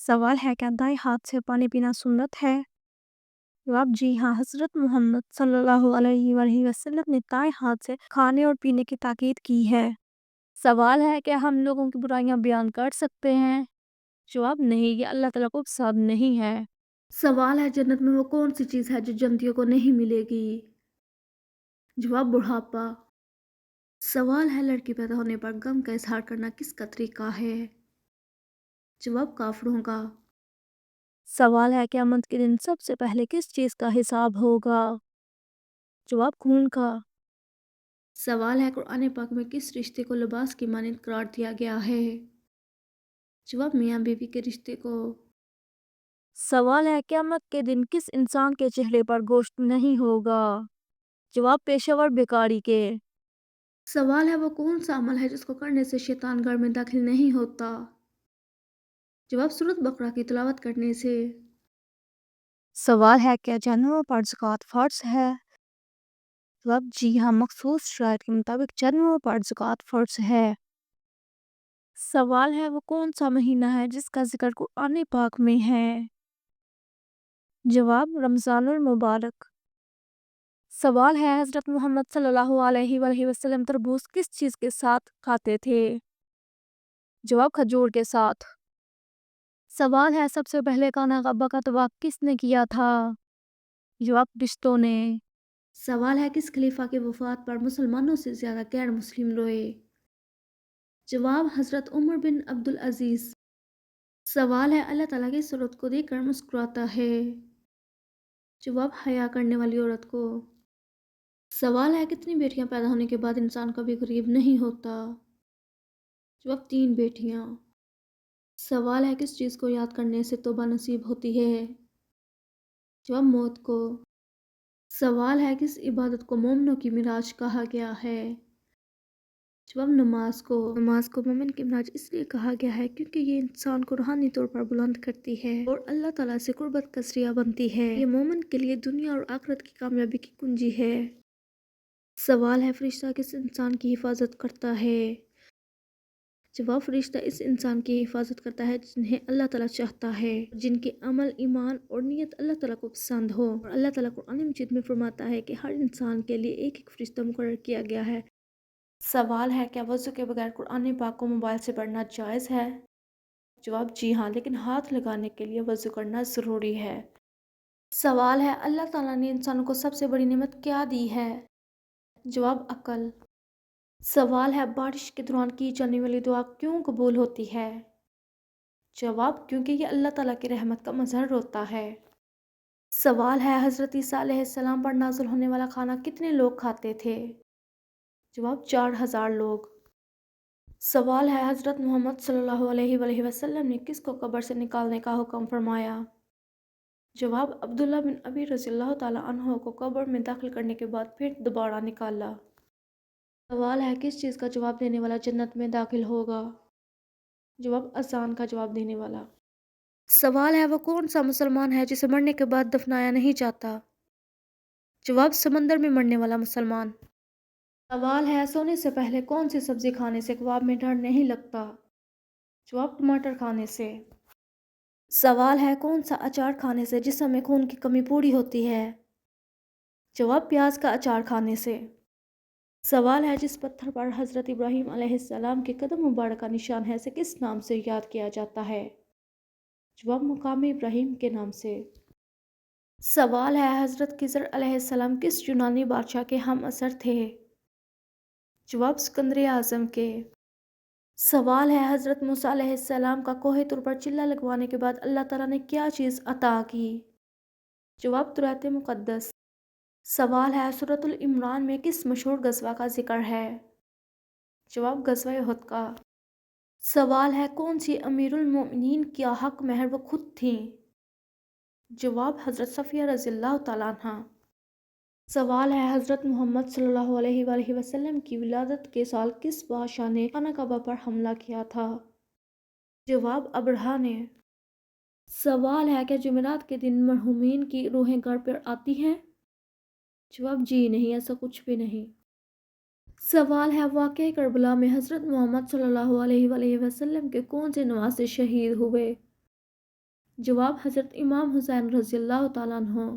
सवाल है, क्या दाएं हाथ से पानी पीना सुन्नत है? जवाब, जी हाँ। हजरत मोहम्मद सल्लल्लाहु अलैहि वसल्लम ने दाएं हाथ से खाने और पीने की ताकीद की है। सवाल है, क्या हम लोगों की बुराइयां बयान कर सकते हैं? जवाब, नहीं, ये अल्लाह ताला को पसंद नहीं है। सवाल है, जन्नत में वो कौन सी चीज़ है जो जन्नतियों को नहीं मिलेगी? जवाब, बुढ़ापा। सवाल है, लड़की पैदा होने पर गम का इजहार करना किसका तरीका है? जवाब, काफिरों का। सवाल है, क़यामत के दिन सबसे पहले किस चीज़ का हिसाब होगा? जवाब, खून का। सवाल है, कुरान पाक में किस रिश्ते को लिबास की मानद करार दिया गया है? जवाब, मियाँ बीवी के रिश्ते को। सवाल है, क़यामत के दिन किस इंसान के चेहरे पर गोश्त नहीं होगा? जवाब, पेशेवर भिखारी के। सवाल है, वो कौन सा अमल है जिसको करने से शैतान घर में दाखिल नहीं होता? जवाब, सूरत बकरा की तिलावत करने से। सवाल है, क्या जानवरों पर ज़कात फ़र्ज़ है? जवाब, जी हाँ। मखसूस शराइत के मुताबिक जानवरों पर ज़कात फ़र्ज़ है। सवाल है, वो कौन सा महीना है जिसका जिक्र कुरान पाक में है? जवाब, रमज़ानुल मुबारक। सवाल है, हज़रत मोहम्मद सल्लल्लाहु अलैहि वसल्लम तरबूज किस चीज़ के साथ खाते थे? जवाब, खजूर के साथ। सवाल है, सबसे पहले खाना कअबा का तवाफ किसने किया था? जवाब, रिश्तों ने। सवाल है, किस खलीफा की वफात पर मुसलमानों से ज़्यादा गैर मुस्लिम रोए? जवाब, हज़रत उमर बिन अब्दुल अज़ीज़। सवाल है, अल्लाह ताला की सूरत को देखकर मुस्कुराता है? जवाब, हया करने वाली औरत को। सवाल है, कितनी बेटियां पैदा होने के बाद इंसान कभी गरीब नहीं होता? जवाब, 3 बेटियां। सवाल है, किस चीज़ को याद करने से तौबा नसीब होती है? जवाब, मौत को। सवाल है, किस इबादत को मोमिनों की मिराज कहा गया है? जवाब, नमाज को। नमाज को मोमिन की मिराज इसलिए कहा गया है क्योंकि ये इंसान को रूहानी तौर पर बुलंद करती है और अल्लाह ताला से कुर्बत का ज़रिया बनती है। ये मोमिन के लिए दुनिया और आखिरत की कामयाबी की कुंजी है। सवाल है, फरिश्ता किस इंसान की हिफाजत करता है? जवाब, फरिश्ता इस इंसान की हिफाजत करता है जिन्हें अल्लाह ताला चाहता है, जिनके अमल, ईमान और नीयत अल्लाह ताला को पसंद हो। और अल्लाह ताला कुरान मजीद में फरमाता है कि हर इंसान के लिए एक एक फरिश्ता मुकर्रर किया गया है। सवाल है, क्या वज़ू के बगैर कुरान पाक को मोबाइल से पढ़ना जायज़ है? जवाब, जी हाँ, लेकिन हाथ लगाने के लिए वज़ू करना ज़रूरी है। सवाल है, अल्लाह ताला ने इंसानों को सबसे बड़ी नेमत क्या दी है? जवाब, अक्ल। सवाल है, बारिश के दौरान की जाने वाली दुआ क्यों कबूल होती है? जवाब, क्योंकि ये अल्लाह ताला की रहमत का मज़हर होता है। सवाल है, हज़रत ईसा अलैहिस्सलाम पर नाज़िल होने वाला खाना कितने लोग खाते थे? जवाब, 4000 लोग। सवाल है, हज़रत मोहम्मद सल्लल्लाहु अलैहि वसल्लम ने किसको कब्र से निकालने का हुक्म फरमाया? जवाब, अब्दुल्ला बिन अबी रज़ियल्लाहु ताला अन्हु को कब्र में दाखिल करने के बाद फिर दोबारा निकाला। सवाल है, किस चीज़ का जवाब देने वाला जन्नत में दाखिल होगा? जवाब, अज़ान का जवाब देने वाला। सवाल है, वो कौन सा मुसलमान है जिसे मरने के बाद दफनाया नहीं जाता? जवाब, समंदर में मरने वाला मुसलमान। सवाल है, सोने से पहले कौन सी सब्ज़ी खाने से ख्वाब में डर नहीं लगता? जवाब, टमाटर खाने से। सवाल है, कौन सा अचार खाने से जिस्म में खून की कमी पूरी होती है? जवाब, प्याज का अचार खाने से। सवाल है, जिस पत्थर पर हज़रत इब्राहीम अलैहिस्सलाम के कदम मुबारक का निशान है, इसे किस नाम से याद किया जाता है? जवाब, मुकाम इब्राहीम के नाम से। सवाल है, हज़रत खिज़र अलैहिस्सलाम किस यूनानी बादशाह के हम असर थे? जवाब, सिकंदर आज़म के। सवाल है, हज़रत मूसा अलैहिस्सलाम का कोहे तुर पर चिल्ला लगवाने के बाद अल्लाह ताला ने क्या चीज़ अता की? जवाब, तुरात मुक़द्दस। सवाल है, सूरतुल इमरान में किस मशहूर गज़वा का जिक्र है? जवाब, गज़वा उहद का। सवाल है, कौन सी अमीरुल मोमिनीन क्या हक महर वो खुद थीं? जवाब, हज़रत सफ़िया रज़ियल्लाहु ताला अन्हा। सवाल है, हज़रत मोहम्मद सल्लल्लाहु अलैहि वसल्लम की विलादत के साल किस बादशाह ने खाना काबा पर हमला किया था? जवाब, अबरहा ने। सवाल है, क्या जुमेरात के दिन मरहूमीन की रूहें घर पर आती हैं? जवाब, जी नहीं, ऐसा कुछ भी नहीं। सवाल है, वाक़या करबला में हज़रत मोहम्मद सल्लल्लाहु अलैहि वसल्लम के कौन से नवासे शहीद हुए? جواب حضرت امام حسین رضی اللہ تعالیٰ عنہ۔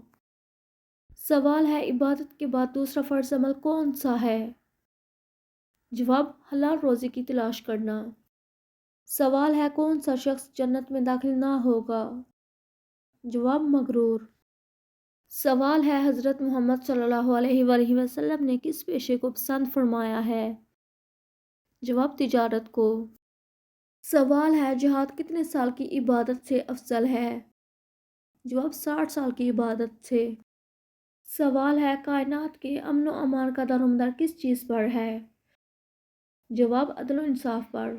سوال ہے عبادت کے بعد دوسرا فرض عمل کون سا ہے؟ جواب حلال روزی کی تلاش کرنا۔ سوال ہے کون سا شخص جنت میں داخل نہ ہوگا؟ جواب مغرور۔ سوال ہے حضرت محمد صلی اللہ علیہ وآلہ وسلم نے کس پیشے کو پسند فرمایا ہے؟ جواب تجارت کو۔ سوال ہے جہاد کتنے سال کی عبادت سے افضل ہے؟ جواب 60 سال کی عبادت سے۔ سوال ہے کائنات کے امن و امان کا دار و مدار کس چیز پر ہے؟ جواب عدل و انصاف پر۔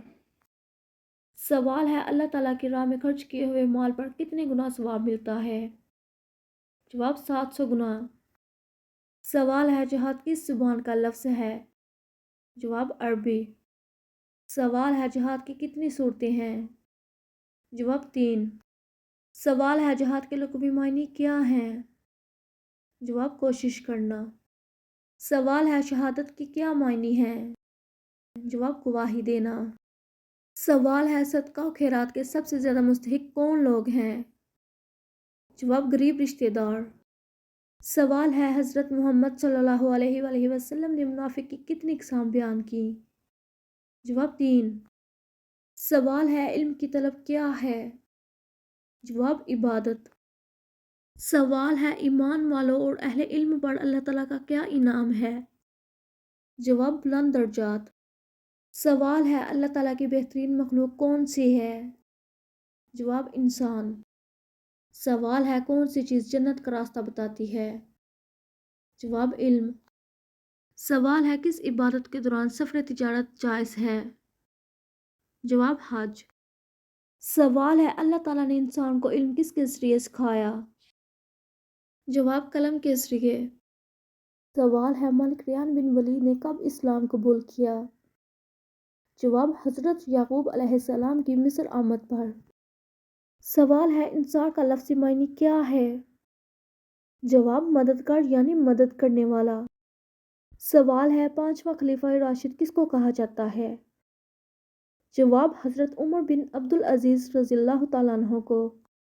سوال ہے اللہ تعالیٰ کی راہ میں خرچ کیے ہوئے مال پر کتنے گنا ثواب ملتا ہے؟ جواب 700 گنا۔ سوال ہے جہاد کس زبان کا لفظ ہے؟ جواب عربی۔ سوال ہے جہاد کی کتنی صورتیں ہیں؟ جواب 3۔ سوال ہے جہاد کے لغوی معنی کیا ہیں؟ جواب کوشش کرنا۔ سوال ہے شہادت کی کیا معنی ہیں؟ جواب گواہی دینا۔ سوال ہے صدقہ و خیرات کے سب سے زیادہ مستحق کون لوگ ہیں؟ جواب غریب رشتہ دار۔ سوال ہے حضرت محمد صلی اللہ علیہ وآلہ وسلم نے منافق کی کتنی اقسام بیان کی؟ جواب 3۔ سوال ہے علم کی طلب کیا ہے؟ جواب عبادت۔ سوال ہے ایمان والوں اور اہل علم پر اللہ تعالیٰ کا کیا انعام ہے؟ جواب بلند درجات۔ سوال ہے اللہ تعالیٰ کی بہترین مخلوق کون سی ہے؟ جواب انسان۔ سوال ہے کون سی چیز جنت کا راستہ بتاتی ہے؟ جواب علم۔ سوال ہے کس عبادت کے دوران سفر تجارت جائز ہے؟ جواب حج۔ سوال ہے اللہ تعالیٰ نے انسان کو علم کس کے ذریعے سکھایا؟ جواب قلم کے ذریعے۔ سوال ہے ملک ریان بن ولید نے کب اسلام قبول کیا؟ جواب حضرت یعقوب علیہ السلام کی مصر آمد پر۔ سوال ہے انصار کا لفظی معنی کیا ہے؟ جواب مددگار یعنی مدد کرنے والا۔ سوال ہے پانچواں خلیفہ راشد کس کو کہا جاتا ہے؟ جواب حضرت عمر بن عبدالعزیز رضی اللہ تعالیٰ عنہ کو۔